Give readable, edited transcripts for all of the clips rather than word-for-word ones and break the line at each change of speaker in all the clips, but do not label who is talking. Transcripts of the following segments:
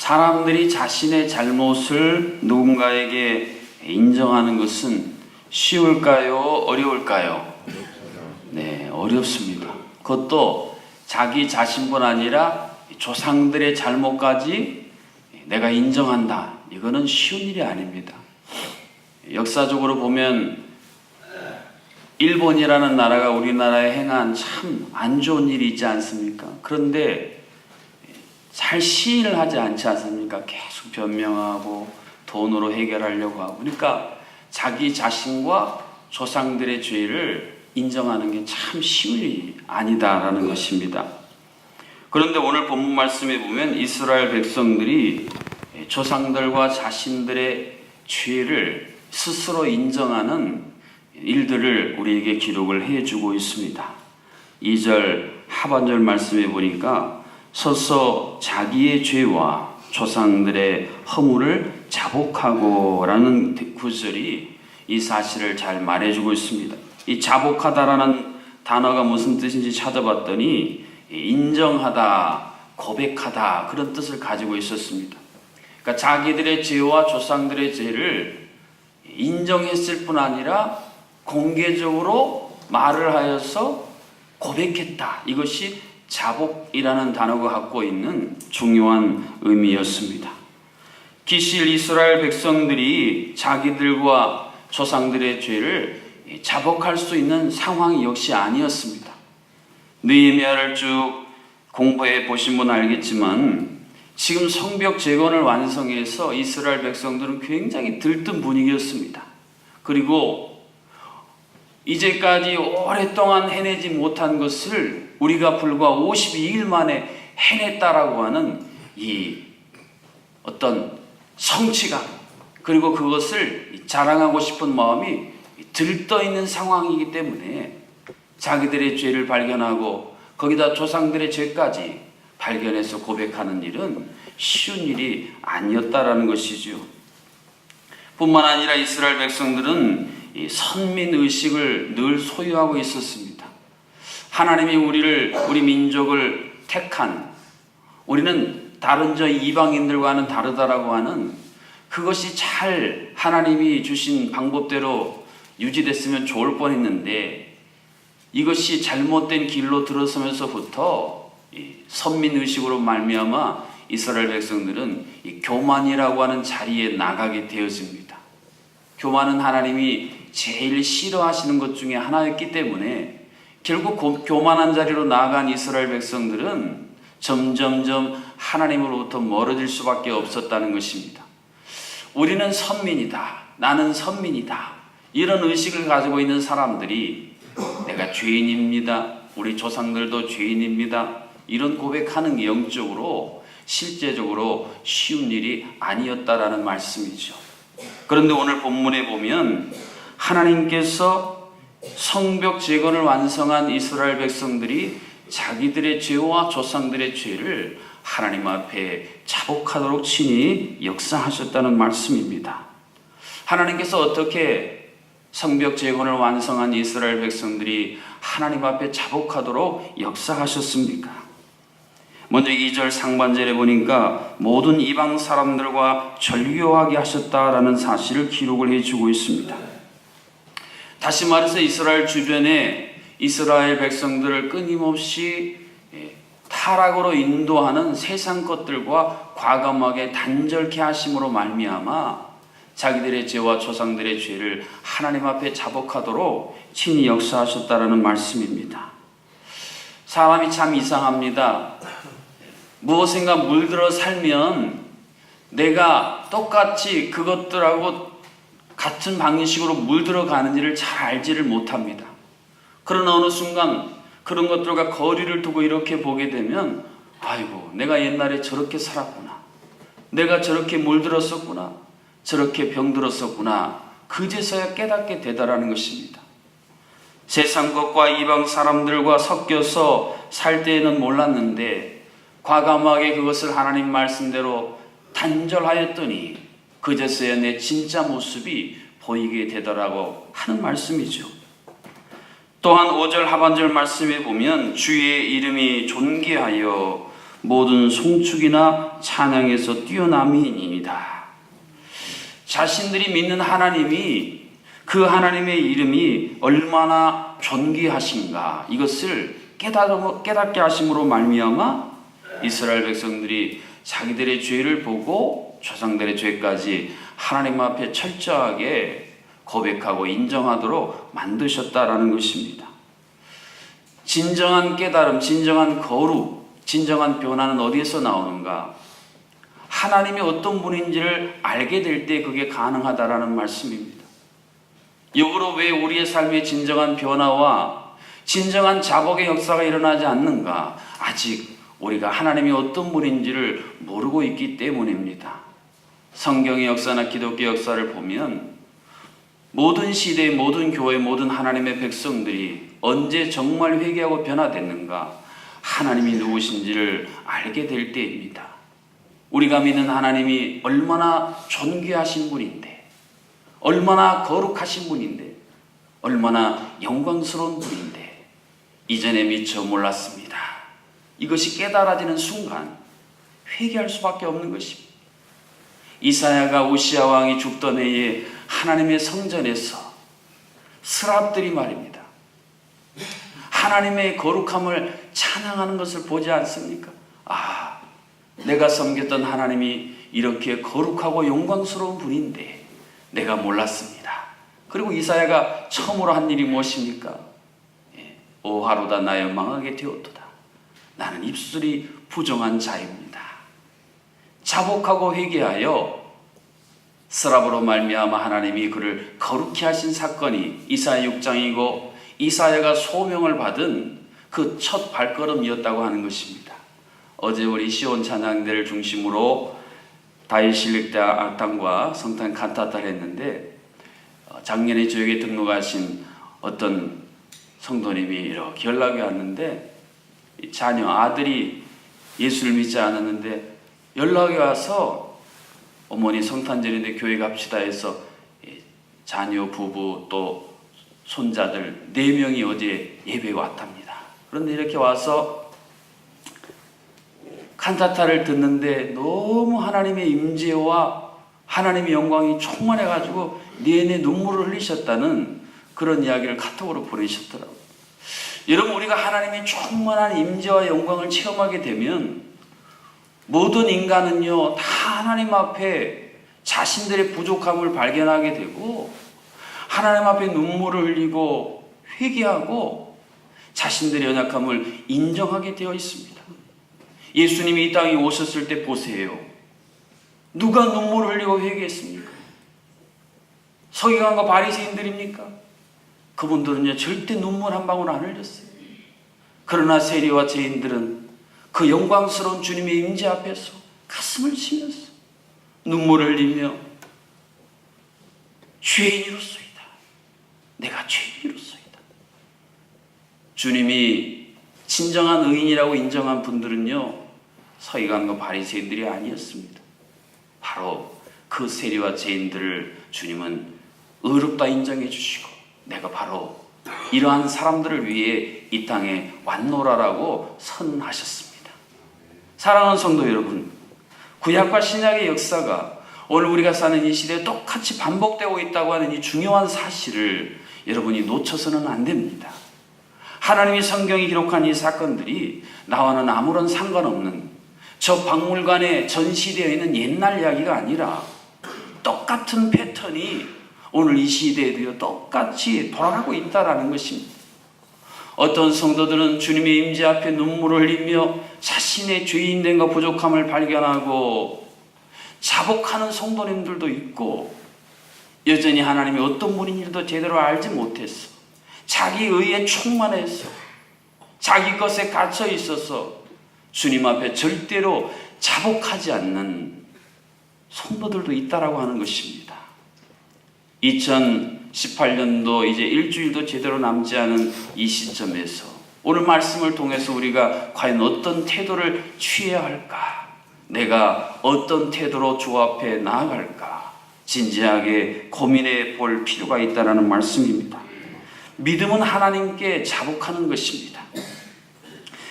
사람들이 자신의 잘못을 누군가에게 인정하는 것은 쉬울까요? 어려울까요? 네, 어렵습니다. 그것도 자기 자신뿐 아니라 조상들의 잘못까지 내가 인정한다. 이거는 쉬운 일이 아닙니다. 역사적으로 보면 일본이라는 나라가 우리나라에 행한 참 안 좋은 일이 있지 않습니까? 그런데 잘 시인을 하지 않지 않습니까? 계속 변명하고 돈으로 해결하려고 하고, 그러니까 자기 자신과 조상들의 죄를 인정하는 게 참 쉬운 일이 아니다라는 것입니다. 그런데 오늘 본문 말씀에 보면 이스라엘 백성들이 조상들과 자신들의 죄를 스스로 인정하는 일들을 우리에게 기록을 해주고 있습니다. 2절 하반절 말씀에 보니까 서서 자기의 죄와 조상들의 허물을 자복하고 라는 구절이 이 사실을 잘 말해주고 있습니다. 이 자복하다라는 단어가 무슨 뜻인지 찾아봤더니 인정하다, 고백하다 그런 뜻을 가지고 있었습니다. 그러니까 자기들의 죄와 조상들의 죄를 인정했을 뿐 아니라 공개적으로 말을 하여서 고백했다. 이것이 자복이라는 단어가 갖고 있는 중요한 의미였습니다. 기실 이스라엘 백성들이 자기들과 조상들의 죄를 자복할 수 있는 상황이 역시 아니었습니다. 느헤미야를 쭉 공부해 보신 분 알겠지만 지금 성벽 재건을 완성해서 이스라엘 백성들은 굉장히 들뜬 분위기였습니다. 그리고 이제까지 오랫동안 해내지 못한 것을 우리가 불과 52일 만에 해냈다라고 하는 이 어떤 성취감, 그리고 그것을 자랑하고 싶은 마음이 들떠있는 상황이기 때문에 자기들의 죄를 발견하고 거기다 조상들의 죄까지 발견해서 고백하는 일은 쉬운 일이 아니었다라는 것이죠. 뿐만 아니라 이스라엘 백성들은 이 선민의식을 늘 소유하고 있었습니다. 하나님이 우리 민족을 택한, 우리는 다른 이방인들과는 다르다라고 하는 그것이 잘 하나님이 주신 방법대로 유지됐으면 좋을 뻔했는데 이것이 잘못된 길로 들어서면서부터 선민의식으로 말미암아 이스라엘 백성들은 이 교만이라고 하는 자리에 나가게 되어집니다. 교만은 하나님이 제일 싫어하시는 것 중에 하나였기 때문에 결국 교만한 자리로 나아간 이스라엘 백성들은 점점점 하나님으로부터 멀어질 수밖에 없었다는 것입니다. 우리는 선민이다. 나는 선민이다. 이런 의식을 가지고 있는 사람들이 내가 죄인입니다. 우리 조상들도 죄인입니다. 이런 고백하는 게 영적으로 실제적으로 쉬운 일이 아니었다라는 말씀이죠. 그런데 오늘 본문에 보면 하나님께서 성벽 재건을 완성한 이스라엘 백성들이 자기들의 죄와 조상들의 죄를 하나님 앞에 자복하도록 친히 역사하셨다는 말씀입니다. 하나님께서 어떻게 성벽 재건을 완성한 이스라엘 백성들이 하나님 앞에 자복하도록 역사하셨습니까? 먼저 2절 상반절에 보니까 모든 이방 사람들과 절교하게 하셨다라는 사실을 기록을 해주고 있습니다. 다시 말해서 이스라엘 주변에 이스라엘 백성들을 끊임없이 타락으로 인도하는 세상 것들과 과감하게 단절케 하심으로 말미암아 자기들의 죄와 조상들의 죄를 하나님 앞에 자복하도록 친히 역사하셨다라는 말씀입니다. 사람이 참 이상합니다. 무엇인가 물들어 살면 내가 똑같이 그것들하고 같은 방식으로 물들어 가는지를 잘 알지를 못합니다. 그러나 어느 순간 그런 것들과 거리를 두고 이렇게 보게 되면 아이고 내가 옛날에 저렇게 살았구나. 내가 저렇게 물들었었구나. 저렇게 병들었었구나. 그제서야 깨닫게 되다라는 것입니다. 세상 것과 이방 사람들과 섞여서 살 때에는 몰랐는데 과감하게 그것을 하나님 말씀대로 단절하였더니 그제서야 내 진짜 모습이 보이게 되더라고 하는 말씀이죠. 또한 5절 하반절 말씀에 보면 주의 이름이 존귀하여 모든 송축이나 찬양에서 뛰어남이니이다. 자신들이 믿는 하나님이, 그 하나님의 이름이 얼마나 존귀하신가, 이것을 깨닫게 하심으로 말미암아 이스라엘 백성들이 자기들의 죄를 보고 조상들의 죄까지 하나님 앞에 철저하게 고백하고 인정하도록 만드셨다라는 것입니다. 진정한 깨달음, 진정한 거룩, 진정한 변화는 어디에서 나오는가? 하나님이 어떤 분인지를 알게 될 때 그게 가능하다라는 말씀입니다. 역으로 왜 우리의 삶에 진정한 변화와 진정한 자복의 역사가 일어나지 않는가? 아직 우리가 하나님이 어떤 분인지를 모르고 있기 때문입니다. 성경의 역사나 기독교 역사를 보면 모든 시대, 모든 교회, 모든 하나님의 백성들이 언제 정말 회개하고 변화됐는가? 하나님이 누구신지를 알게 될 때입니다. 우리가 믿는 하나님이 얼마나 존귀하신 분인데, 얼마나 거룩하신 분인데, 얼마나 영광스러운 분인데 이전에 미처 몰랐습니다. 이것이 깨달아지는 순간 회개할 수밖에 없는 것입니다. 이사야가 우시야 왕이 죽던 해에 하나님의 성전에서 스랍들이 말입니다, 하나님의 거룩함을 찬양하는 것을 보지 않습니까? 아, 내가 섬겼던 하나님이 이렇게 거룩하고 영광스러운 분인데 내가 몰랐습니다. 그리고 이사야가 처음으로 한 일이 무엇입니까? 오 하루다 나여 망하게 되었도다. 나는 입술이 부정한 자입니다. 자복하고 회개하여 스랍으로 말미암아 하나님이 그를 거룩히 하신 사건이 이사야 6장이고 이사야가 소명을 받은 그 첫 발걸음이었다고 하는 것입니다. 어제 우리 시온 찬양대를 중심으로 다윗실력대 악단과 성탄 칸타타를 했는데, 작년에 저에게 등록하신 어떤 성도님이 이렇게 연락이 왔는데, 자녀 아들이 예수를 믿지 않았는데 연락이 와서 어머니 성탄절인데 교회 갑시다 해서 자녀 부부 또 손자들 4명이 어제 예배에 왔답니다. 그런데 이렇게 와서 칸타타를 듣는데 너무 하나님의 임재와 하나님의 영광이 충만해가지고 내내 눈물을 흘리셨다는 그런 이야기를 카톡으로 보내셨더라고요. 여러분, 우리가 하나님의 충만한 임재와 영광을 체험하게 되면 모든 인간은요 다 하나님 앞에 자신들의 부족함을 발견하게 되고 하나님 앞에 눈물을 흘리고 회개하고 자신들의 연약함을 인정하게 되어 있습니다. 예수님이 이 땅에 오셨을 때 보세요. 누가 눈물을 흘리고 회개했습니까? 서기관과 바리새인들입니까? 그분들은요 절대 눈물 한 방울 안 흘렸어요. 그러나 세리와 죄인들은 그 영광스러운 주님의 임재 앞에서 가슴을 치면서 눈물을 흘리며 죄인이로소이다. 내가 죄인이로소이다. 주님이 진정한 의인이라고 인정한 분들은요 서기관과 바리새인들이 아니었습니다. 바로 그 세리와 죄인들을 주님은 의롭다 인정해 주시고 내가 바로 이러한 사람들을 위해 이 땅에 왔노라라고 선언하셨습니다. 사랑하는 성도 여러분, 구약과 신약의 역사가 오늘 우리가 사는 이 시대에 똑같이 반복되고 있다고 하는 이 중요한 사실을 여러분이 놓쳐서는 안 됩니다. 하나님이 성경에 기록한 이 사건들이 나와는 아무런 상관없는 저 박물관에 전시되어 있는 옛날 이야기가 아니라 똑같은 패턴이 오늘 이 시대에도요 똑같이 돌아가고 있다는 것입니다. 어떤 성도들은 주님의 임재 앞에 눈물을 흘리며 자신의 죄인됨과 부족함을 발견하고 자복하는 성도님들도 있고 여전히 하나님이 어떤 분인지도 제대로 알지 못했어. 자기 의에 충만해서 자기 것에 갇혀 있어서 주님 앞에 절대로 자복하지 않는 성도들도 있다라고 하는 것입니다. 2018년도 이제 일주일도 제대로 남지 않은 이 시점에서 오늘 말씀을 통해서 우리가 과연 어떤 태도를 취해야 할까? 내가 어떤 태도로 주 앞에 나아갈까? 진지하게 고민해 볼 필요가 있다는 말씀입니다. 믿음은 하나님께 자복하는 것입니다.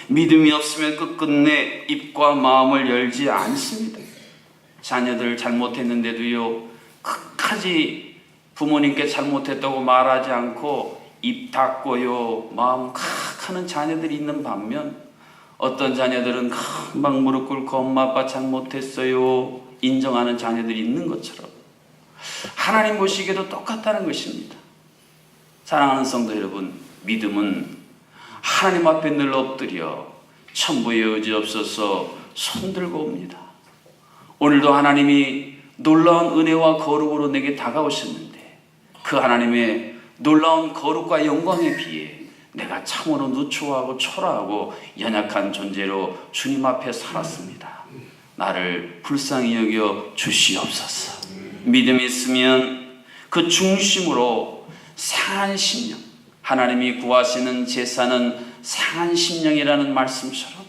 믿음이 없으면 끝끝내 입과 마음을 열지 않습니다. 자녀들 잘못했는데도요, 끝까지 부모님께 잘못했다고 말하지 않고 입 닫고요 마음 칵 하는 자녀들이 있는 반면, 어떤 자녀들은 금방 무릎 꿇고 엄마 아빠 잘못했어요 인정하는 자녀들이 있는 것처럼 하나님 보시기에도 똑같다는 것입니다. 사랑하는 성도 여러분, 믿음은 하나님 앞에 늘 엎드려 천부의 의지 없어서 손들고 옵니다. 오늘도 하나님이 놀라운 은혜와 거룩으로 내게 다가오셨는데, 그 하나님의 놀라운 거룩과 영광에 비해 내가 참으로 누추하고 초라하고 연약한 존재로 주님 앞에 살았습니다. 나를 불쌍히 여겨 주시옵소서. 믿음이 있으면 그 중심으로 상한 심령, 하나님이 구하시는 제사는 상한 심령이라는 말씀처럼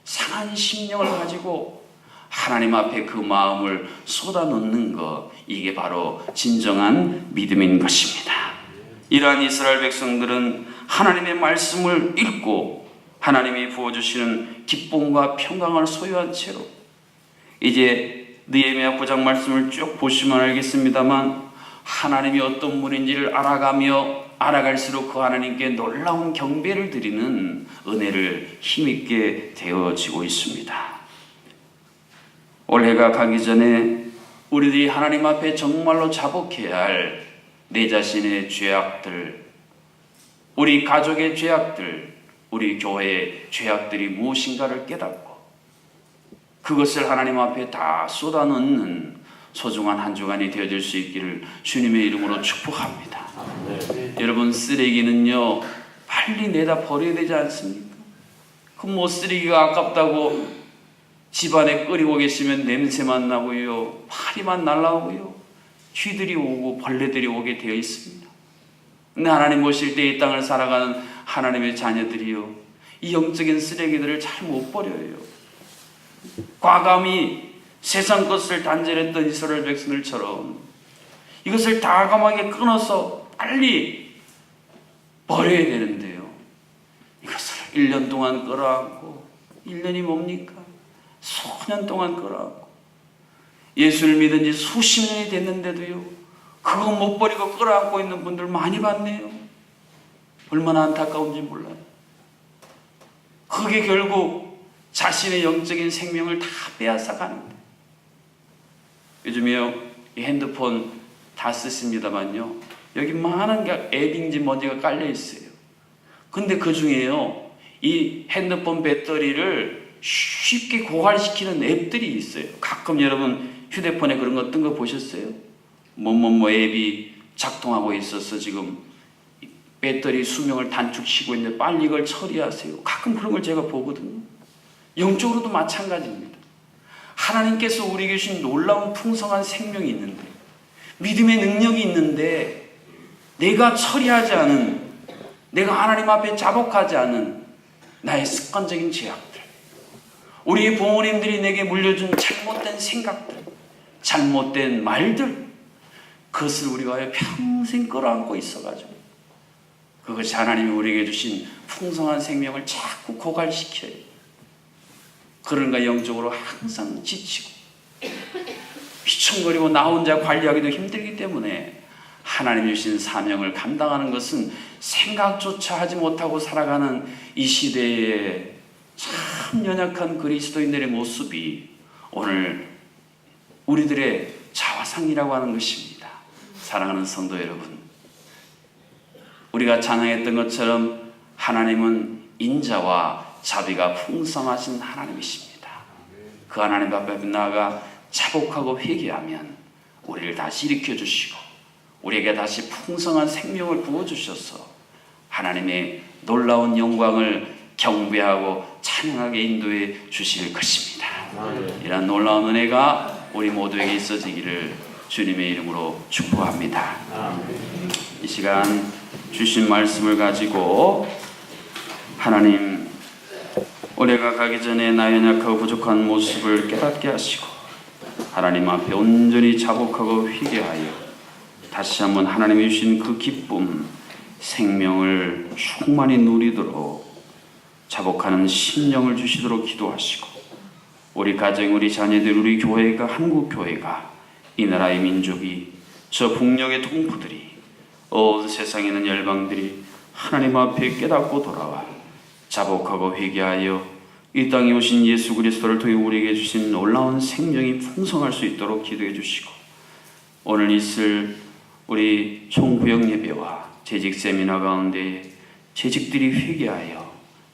상한 심령을 가지고 하나님 앞에 그 마음을 쏟아놓는 것, 이게 바로 진정한 믿음인 것입니다. 이러한 이스라엘 백성들은 하나님의 말씀을 읽고 하나님이 부어주시는 기쁨과 평강을 소유한 채로, 이제 느헤미야 9장 말씀을 쭉 보시면 알겠습니다만, 하나님이 어떤 분인지를 알아갈수록 그 하나님께 놀라운 경배를 드리는 은혜를 힘있게 되어지고 있습니다. 올해가 가기 전에 우리들이 하나님 앞에 정말로 자복해야 할 내 자신의 죄악들, 우리 가족의 죄악들, 우리 교회의 죄악들이 무엇인가를 깨닫고 그것을 하나님 앞에 다 쏟아넣는 소중한 한 주간이 되어질 수 있기를 주님의 이름으로 축복합니다. 여러분, 쓰레기는요 빨리 내다 버려야 되지 않습니까? 그 쓰레기가 아깝다고 집안에 끓이고 계시면 냄새만 나고요, 파리만 날라오고요, 쥐들이 오고 벌레들이 오게 되어 있습니다. 근데 하나님 보실 때 이 땅을 살아가는 하나님의 자녀들이요, 이 영적인 쓰레기들을 잘 못 버려요. 과감히 세상 것을 단절했던 이스라엘 백성들처럼 이것을 과감하게 끊어서 빨리 버려야 되는데요, 이것을 1년 동안 끌어안고, 1년이 뭡니까? 수년 동안 끌어안고, 예수를 믿은 지 수십 년이 됐는데도요 그거 못 버리고 끌어안고 있는 분들 많이 봤네요. 얼마나 안타까운지 몰라요. 그게 결국 자신의 영적인 생명을 다 빼앗아 가는데, 요즘에요 이 핸드폰 다 쓰십니다만요, 여기 많은 앱인지 뭔지가 깔려 있어요. 근데 그 중에요 이 핸드폰 배터리를 쉽게 고갈시키는 앱들이 있어요. 가끔 여러분 휴대폰에 그런 거 뜬 거 보셨어요? 뭐뭐뭐 앱이 작동하고 있어서 지금 배터리 수명을 단축시키고 있는데 빨리 이걸 처리하세요. 가끔 그런 걸 제가 보거든요. 영적으로도 마찬가지입니다. 하나님께서 우리에게 주신 놀라운 풍성한 생명이 있는데, 믿음의 능력이 있는데, 내가 처리하지 않은, 내가 하나님 앞에 자복하지 않은 나의 습관적인 죄악들, 우리 부모님들이 내게 물려준 잘못된 생각들, 잘못된 말들, 그것을 우리가 평생 끌어안고 있어가지고 그것이 하나님이 우리에게 주신 풍성한 생명을 자꾸 고갈시켜요. 그런가 영적으로 항상 지치고 휘청거리고 나 혼자 관리하기도 힘들기 때문에 하나님이 주신 사명을 감당하는 것은 생각조차 하지 못하고 살아가는 이 시대에 참 연약한 그리스도인들의 모습이 오늘 우리들의 자화상이라고 하는 것입니다. 사랑하는 성도 여러분, 우리가 찬양했던 것처럼 하나님은 인자와 자비가 풍성하신 하나님이십니다. 그 하나님 앞에 나아가 자복하고 회개하면 우리를 다시 일으켜 주시고 우리에게 다시 풍성한 생명을 부어주셔서 하나님의 놀라운 영광을 경배하고 찬양하게 인도해 주실 것입니다. 이런 놀라운 은혜가 우리 모두에게 있어지기를 주님의 이름으로 축복합니다. 이 시간 주신 말씀을 가지고 하나님, 올해가 가기 전에 나의 연약하고 부족한 모습을 깨닫게 하시고 하나님 앞에 온전히 자복하고 회개하여 다시 한번 하나님이 주신 그 기쁨, 생명을 충만히 누리도록 자복하는 심령을 주시도록 기도하시고, 우리 가정, 우리 자녀들, 우리 교회가, 한국 교회가, 이 나라의 민족이, 저 북녘의 동포들이, 온 세상에 있는 열방들이 하나님 앞에 깨닫고 돌아와 자복하고 회개하여 이 땅에 오신 예수 그리스도를 통해 우리에게 주신 놀라운 생명이 풍성할 수 있도록 기도해 주시고, 오늘 있을 우리 총구역 예배와 재직 세미나 가운데 재직들이 회개하여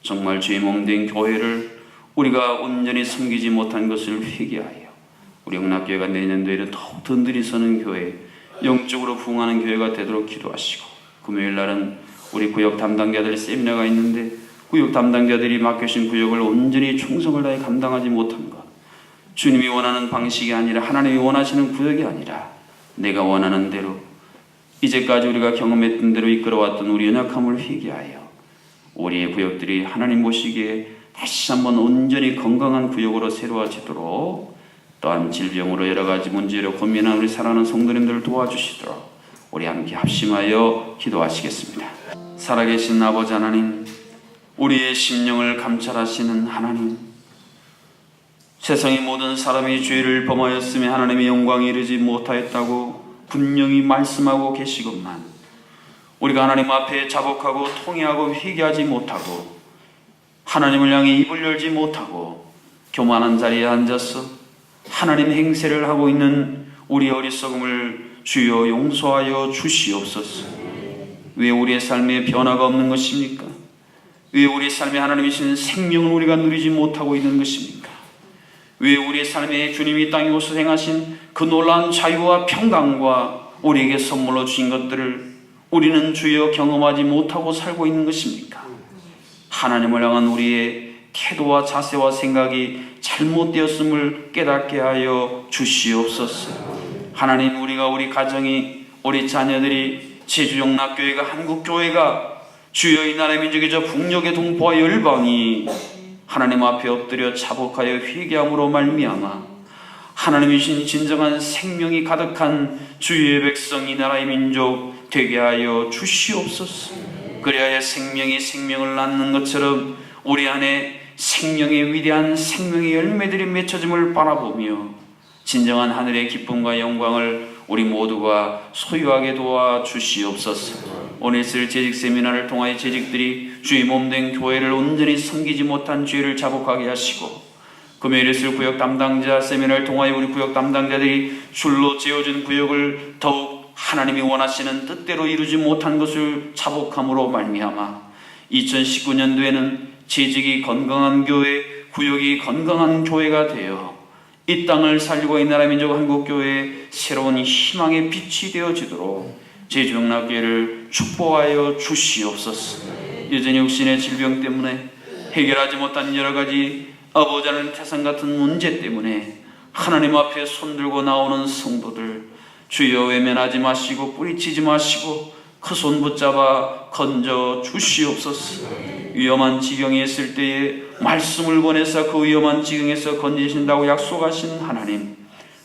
정말 주의 몸된 교회를 우리가 온전히 섬기지 못한 것을 회개하여 우리 영락교회가 내년도에는 더욱 든든히 서는 교회, 영적으로 부흥하는 교회가 되도록 기도하시고, 금요일 날은 우리 구역 담당자들 세미나가 있는데 구역 담당자들이 맡겨진 구역을 온전히 충성을 다해 감당하지 못한 것, 주님이 원하는 방식이 아니라, 하나님이 원하시는 구역이 아니라 내가 원하는 대로, 이제까지 우리가 경험했던 대로 이끌어왔던 우리 연약함을 회개하여 우리의 구역들이 하나님 보시기에 다시 한번 온전히 건강한 구역으로 새로워지도록, 또한 질병으로 여러 가지 문제로 고민하는 우리 사랑하는 성도님들을 도와주시도록 우리 함께 합심하여 기도하시겠습니다. 살아계신 아버지 하나님, 우리의 심령을 감찰하시는 하나님, 세상의 모든 사람이 죄를 범하였으며 하나님의 영광에 이르지 못하였다고 분명히 말씀하고 계시건만, 우리가 하나님 앞에 자복하고 통회하고 회개하지 못하고 하나님을 향해 입을 열지 못하고 교만한 자리에 앉아서 하나님 행세를 하고 있는 우리 어리석음을 주여 용서하여 주시옵소서. 왜 우리의 삶에 변화가 없는 것입니까? 왜 우리의 삶에 하나님이신 생명을 우리가 누리지 못하고 있는 것입니까? 왜 우리의 삶에 주님이 땅에 오셔서 행하신 그 놀라운 자유와 평강과 우리에게 선물로 주신 것들을 우리는 주여 경험하지 못하고 살고 있는 것입니까? 하나님을 향한 우리의 태도와 자세와 생각이 잘못되었음을 깨닫게 하여 주시옵소서. 하나님, 우리가, 우리 가정이, 우리 자녀들이, 제주영락교회가, 한국교회가, 주여 이 나라의 민족이 저 북녘의 동포와 열방이 하나님 앞에 엎드려 자복하여 회개함으로 말미암아 하나님이신 진정한 생명이 가득한 주의 백성, 이 나라의 민족 되게 하여 주시옵소서. 그리하여 생명이 생명을 낳는 것처럼 우리 안에 생명의 위대한 생명의 열매들이 맺혀짐을 바라보며 진정한 하늘의 기쁨과 영광을 우리 모두가 소유하게 도와 주시옵소서. 오늘 있을 재직 세미나를 통하여 재직들이 주의 몸된 교회를 온전히 섬기지 못한 죄를 자복하게 하시고, 금요일에 있을 구역 담당자 세미나를 통하여 우리 구역 담당자들이 줄로 지어진 구역을 더욱 하나님이 원하시는 뜻대로 이루지 못한 것을 자복함으로 말미암아 2019년도에는 재직이 건강한 교회, 구역이 건강한 교회가 되어 이 땅을 살리고 이 나라 민족 한국교회의 새로운 희망의 빛이 되어지도록 제주영락교회를 축복하여 주시옵소서. 여전히 육신의 질병 때문에 해결하지 못한 여러 가지 아버지 하나님 태산 같은 문제 때문에 하나님 앞에 손들고 나오는 성도들, 주여 외면하지 마시고 뿌리치지 마시고 그 손 붙잡아 건져 주시옵소서. 위험한 지경에 있을 때에 말씀을 보내서 그 위험한 지경에서 건지신다고 약속하신 하나님,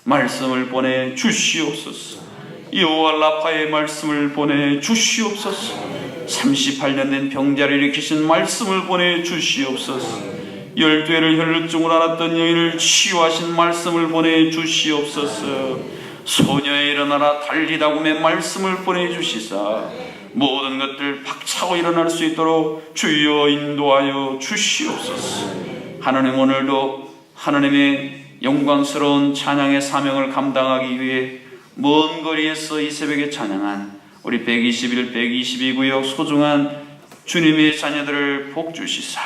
말씀을 보내 주시옵소서. 여호와 라파의 말씀을 보내 주시옵소서. 38년 된 병자를 일으키신 말씀을 보내 주시옵소서. 12회를 혈루증으로 앓았던 여인을 치유하신 말씀을 보내 주시옵소서. 소녀의 일어나라 달리다움의 말씀을 보내주시사 모든 것들 박차고 일어날 수 있도록 주여 인도하여 주시옵소서. 하나님, 오늘도 하나님의 영광스러운 찬양의 사명을 감당하기 위해 먼 거리에서 이 새벽에 찬양한 우리 121, 122구역 소중한 주님의 자녀들을 복주시사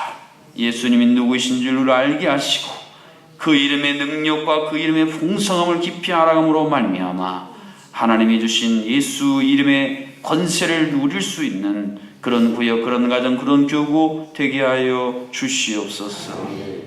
예수님이 누구이신 줄 알게 하시고 그 이름의 능력과 그 이름의 풍성함을 깊이 알아감으로 말미암아 하나님이 주신 예수 이름의 권세를 누릴 수 있는 그런 구역, 그런 가정, 그런 교구 되게 하여 주시옵소서.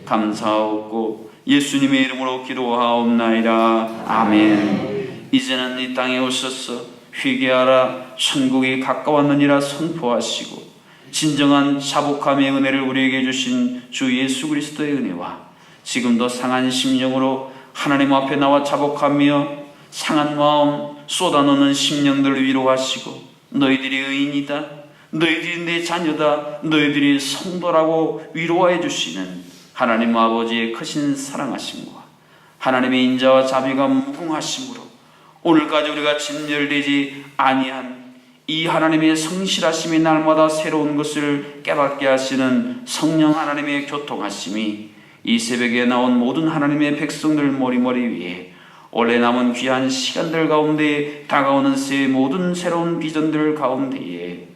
감사하옵고 예수님의 이름으로 기도하옵나이다. 아멘. 이제는 이 땅에 오셔서 회개하라, 천국이 가까웠느니라 선포하시고 진정한 자복함의 은혜를 우리에게 주신 주 예수 그리스도의 은혜와 지금도 상한 심령으로 하나님 앞에 나와 자복하며 상한 마음 쏟아놓는 심령들을 위로하시고 너희들이 의인이다, 너희들이 내 자녀다, 너희들이 성도라고 위로하여 주시는 하나님 아버지의 크신 사랑하심과 하나님의 인자와 자비가 무궁하심으로 오늘까지 우리가 진멸되지 아니한 이 하나님의 성실하심이 날마다 새로운 것을 깨닫게 하시는 성령 하나님의 교통하심이 이 새벽에 나온 모든 하나님의 백성들 머리머리 위에 올해 남은 귀한 시간들 가운데 다가오는 새의 모든 새로운 비전들 가운데에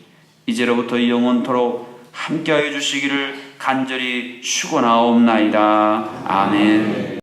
이제로부터 영원토록 함께하여 주시기를 간절히 축원하옵나이다. 아멘.